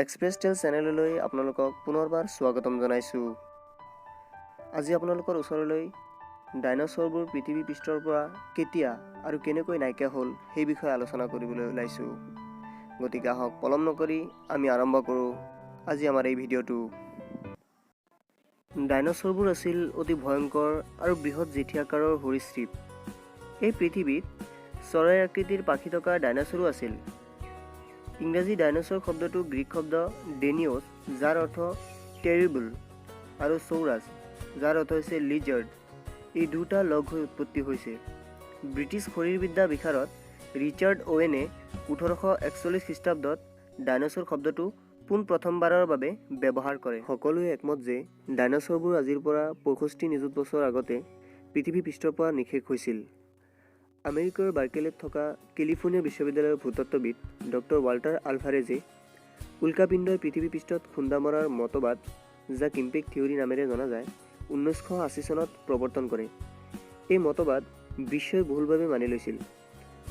Express টেল চেনেললৈ আপোনালোকক পুনৰবাৰ স্বাগতম জনাইছোঁ। আজি আপোনালোকৰ ওচৰলৈ ডাইনছৰবোৰ পৃথিৱী পৃষ্ঠৰ পৰা কেতিয়া আৰু কেনেকৈ নাইকিয়া হ'ল সেই বিষয়ে আলোচনা কৰিবলৈ ওলাইছোঁ। গতিকে আহক পলম নকৰি আমি আৰম্ভ কৰোঁ আজি আমাৰ এই ভিডিঅ'টো। ডাইনছৰবোৰ আছিল অতি ভয়ংকৰ আৰু বৃহৎ জেঠী-আকাৰৰ সৰীসৃপ। এই পৃথিৱীত চৰাই আকৃতিৰ পাখি থকা ডাইনছৰো আছিল। ইংৰাজী ডাইনছৰ শব্দটো গ্ৰীক শব্দ ডেনিয়ছ, যাৰ অৰ্থ টেৰিবল, আৰু চৌৰাছ, যাৰ অৰ্থ হৈছে লিজাৰ্ড, এই দুটা লগ হৈ উৎপত্তি হৈছে। ব্ৰিটিছ শৰীৰবিদ্যা বিশাৰদ ৰিচাৰ্ড অ'ৱেনে 1841 খ্ৰীষ্টাব্দত ডাইনছৰ শব্দটো পোনপ্ৰথমবাৰৰ বাবে ব্যৱহাৰ কৰে। সকলোৱে একমত যে ডাইনছৰবোৰ আজিৰ পৰা 65 নিযুত বছৰ আগতে পৃথিৱী পৃষ্ঠৰ পৰা নিঃশেষ হৈছিল। আমেৰিকাৰ বাৰ্কেলেত থকা কেলিফৰ্ণিয়া বিশ্ববিদ্যালয়ৰ ভূতত্ত্ববিদ ডক্টৰ ৱাল্টাৰ আলভাৰেজে উল্কাপিণ্ডই পৃথিৱী পৃষ্ঠত খুন্দা মৰাৰ মতবাদ, যাক ইম্পেক্ট থিয়ৰী নামেৰে জনা যায়, 1980 চনত প্ৰৱৰ্তন কৰে। এই মতবাদ বিশ্বই বহুলভাৱে মানি লৈছিল।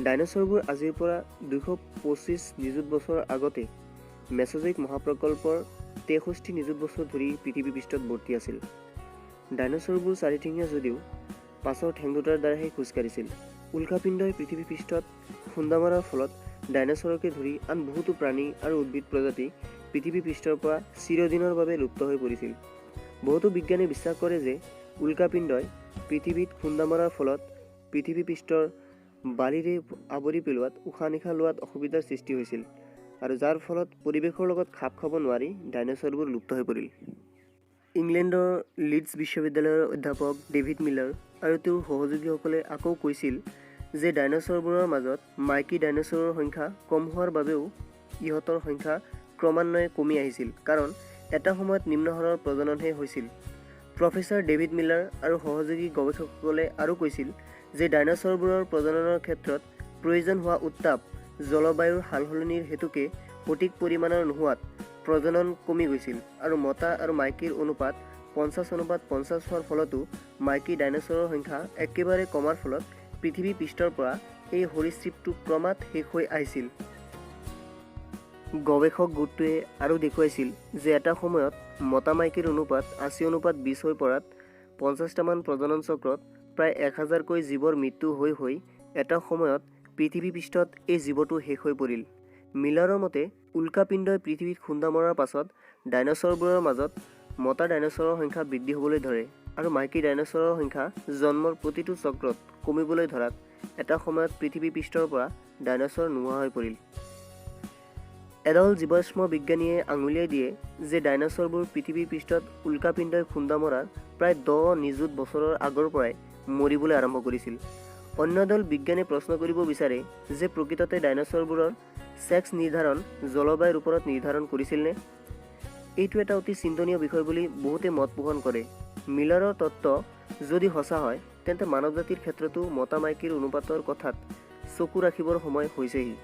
ডাইনছৰবোৰ আজিৰ পৰা 225 নিযুত বছৰ আগতে মেছ'জইক মহাপ্ৰকল্পৰ 63 নিযুত বছৰ ধৰি পৃথিৱী পৃষ্ঠত বৰ্তি আছিল। ডাইনছৰবোৰ চাৰিঠেঙীয়া যদিও পাছৰ ঠেং দুটাৰ দ্বাৰাহে খোজ কাঢ়িছিল। উল্কাপিণ্ডই পৃথিৱী পৃষ্ঠত খুন্দা মৰাৰ ফলত ডাইনছৰকে ধৰি আন বহুতো প্ৰাণী আৰু উদ্ভিদ প্ৰজাতি পৃথিৱী পৃষ্ঠৰ পৰা চিৰদিনৰ বাবে লুপ্ত হৈ পৰিছিল। বহুতো বিজ্ঞানী বিশ্বাস কৰে যে উল্কাপিণ্ডই পৃথিৱীত খুন্দা মৰাৰ ফলত পৃথিৱী পৃষ্ঠৰ বালিৰে আৱৰি পেলোৱাত উশাহ নিশাহ লোৱাত অসুবিধাৰ সৃষ্টি হৈছিল, আৰু যাৰ ফলত পৰিৱেশৰ লগত খাপ খাব নোৱাৰি ডাইনছৰবোৰ লুপ্ত হৈ পৰিল। ইংলেণ্ডৰ লিডছ বিশ্ববিদ্যালয়ৰ অধ্যাপক ডেভিড মিলাৰ আৰু তেওঁৰ সহযোগীসকলে আকৌ কৈছিল যে ডাইনছৰবোৰৰ মাজত মাইকী ডাইনছৰৰ সংখ্যা কম হোৱাৰ বাবেও ইহঁতৰ সংখ্যা ক্ৰমান্বয়ে কমি আহিছিল, কাৰণ এটা সময়ত নিম্নহাৰৰ প্ৰজননহে হৈছিল। প্ৰফেচাৰ ডেভিড মিলাৰ আৰু সহযোগী গৱেষকসকলে আৰু কৈছিল যে ডাইনছৰবোৰৰ প্ৰজননৰ ক্ষেত্ৰত প্ৰয়োজন হোৱা উত্তাপ জলবায়ুৰ সালসলনিৰ হেতুকে সঠিক পৰিমাণৰ নোহোৱাত প্ৰজনন কমি গৈছিল, আৰু মতা আৰু মাইকীৰ অনুপাত 50:50 হোৱাৰ ফলতো মাইকী ডাইনছৰৰ সংখ্যা একেবাৰে কমাৰ ফলত পৃথিৱী পৃষ্ঠৰ পৰা এই সৰীসৃপটো ক্ৰমাৎ শেষ হৈ আহিছিল। গৱেষক গোটটোৱে আৰু দেখুৱাইছিল যে এটা সময়ত মতা মাইকীৰ অনুপাত 80:20 হৈ পৰাত 50টামান প্ৰজনন চক্ৰত প্ৰায় 1000কৈ জীৱৰ মৃত্যু হৈ হৈ এটা সময়ত পৃথিৱী পৃষ্ঠত এই জীৱটো শেষ হৈ পৰিল। মিলাৰৰ মতে উল্কাপিণ্ডই পৃথিৱীত খুন্দা মৰাৰ পাছত ডাইনছৰবোৰৰ মাজত মতা ডাইনছৰৰ সংখ্যা বৃদ্ধি হ'বলৈ ধৰে, আৰু মাইকী ডাইনছৰৰ সংখ্যা জন্মৰ প্ৰতিটো চক্ৰত কমিবলৈ ধৰাত এটা সময়ত পৃথিৱী পৃষ্ঠৰ পৰা ডাইনছৰ নোহোৱা হৈ পৰিল। এডাল জীৱাশ্ম বিজ্ঞানীয়ে আঙুলিয়াই দিয়ে যে ডাইনছৰবোৰ পৃথিৱী পৃষ্ঠত উল্কাপিণ্ডই খুন্দা মৰাৰ প্ৰায় 10 নিযুত বছৰৰ আগৰ পৰাই মৰিবলৈ আৰম্ভ কৰিছিল। অন্য এডাল বিজ্ঞানীয়ে প্ৰশ্ন কৰিব বিচাৰে যে প্ৰকৃততে ডাইনছৰবোৰৰ ছেক্স নিৰ্ধাৰণ জলবায়ুৰ ওপৰত নিৰ্ধাৰণ কৰিছিলনে? এইটো এটা অতি চিন্তনীয় বিষয় বুলি বহুতে মত পোষণ কৰে। মিলাৰৰ তত্ত্ব যদি সঁচা হয়, তেন্তে মানৱ জাতিৰ ক্ষেত্ৰতো মতা মাইকীৰ অনুপাতৰ কথাত চকু ৰাখিবৰ সময় হৈছেহি।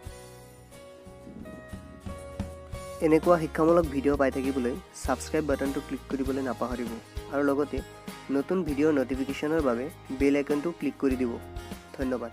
এনেকুৱা শিক্ষামূলক ভিডিঅ' পাই থাকিবলৈ ছাবস্ক্ৰাইব বাটনটো ক্লিক কৰিবলৈ নাপাহৰিব, আৰু লগতে নতুন ভিডিঅ'ৰ ন'টিফিকেশ্যনৰ বাবে বেল আইকনটো ক্লিক কৰি দিব। ধন্যবাদ।